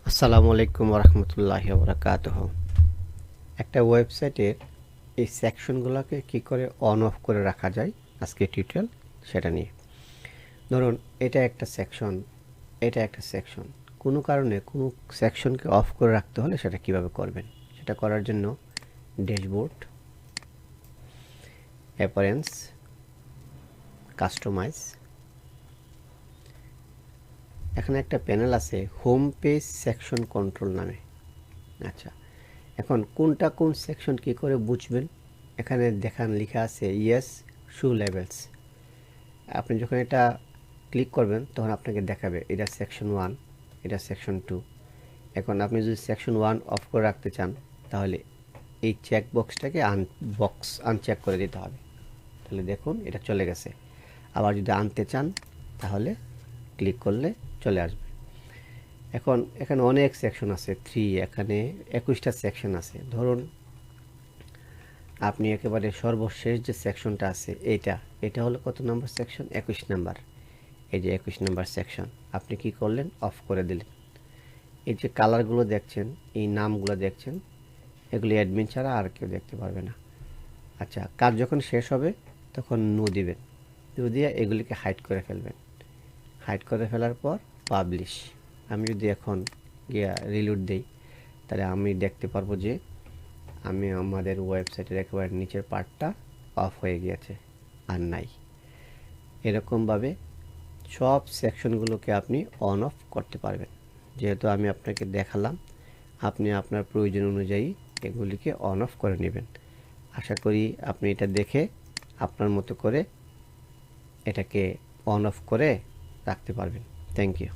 আসসালামু আলাইকুম রহমতুল্লাহি বারাকাতুহু। একটা ওয়েবসাইটের এই সেকশনগুলোকে কি করে অন অফ করে রাখা যায় আজকে টিউটোরিয়াল সেটা নিয়ে। ধরুন এটা একটা সেকশন, এটা একটা সেকশন, কোনো কারণে কোনো সেকশনকে অফ করে রাখতে হলে সেটা কিভাবে করবেন, সেটা করার জন্য ড্যাশবোর্ড, অ্যাপারেন্স, কাস্টমাইজ, এখানে একটা প্যানেল আছে হোম পেজ সেকশন কন্ট্রোল নামে। আচ্ছা, এখন কোনটা কোন সেকশন কি করে বুঝবেন, এখানে দেখান লেখা আছে ইয়েস শো লেভেলস। আপনি যখন এটা ক্লিক করবেন তখন আপনাকে দেখাবে এটা সেকশন 1, এটা সেকশন 2। এখন আপনি যদি সেকশন 1 অফ করে রাখতে চান তাহলে এই চেক বক্সটাকে আনচেক করে দিতে হবে। তাহলে দেখুন এটা চলে গেছে। আবার যদি আনতে চান তাহলে ক্লিক করলে চলে আসবে। এখন এখানে অনেক সেকশন আছে 3, এখানে 21টা সেকশন আছে। ধরুন আপনি একেবারে সর্বশেষ যে সেকশনটা আছে এটা হলো কত নম্বর সেকশন? 21 নাম্বার। এই যে 21 নাম্বার সেকশন আপনি কি করলেন? অফ করে দিলেন। এই যে কালারগুলো দেখছেন, এই নামগুলো দেখছেন, এগুলি অ্যাডমিন ছাড়া আর কেউ দেখতে পারবে না। আচ্ছা, কাজ যখন শেষ হবে তখন নো দিবেন। নো দিয়ে এগুলিকে হাইড করে ফেলবেন। হাইড করে ফেলার পর পাবলিশ। আমি যদি এখন গিয়ে রিলোড দেই তাহলে আমি দেখতে পারবো যে আমি আমাদের ওয়েবসাইটের একেবারে নিচের পার্টটা অফ হয়ে গিয়েছে, আর নাই। এরকমভাবে সব সেকশনগুলোকে আপনি অন অফ করতে পারবেন। যেহেতু আমি আপনাকে দেখালাম, আপনি আপনার প্রয়োজন অনুযায়ী এগুলিকে অন অফ করে নেবেন। আশা করি আপনি এটা দেখে আপনার মতো করে এটাকে অন অফ করে রাখতে পারবেন। Thank you.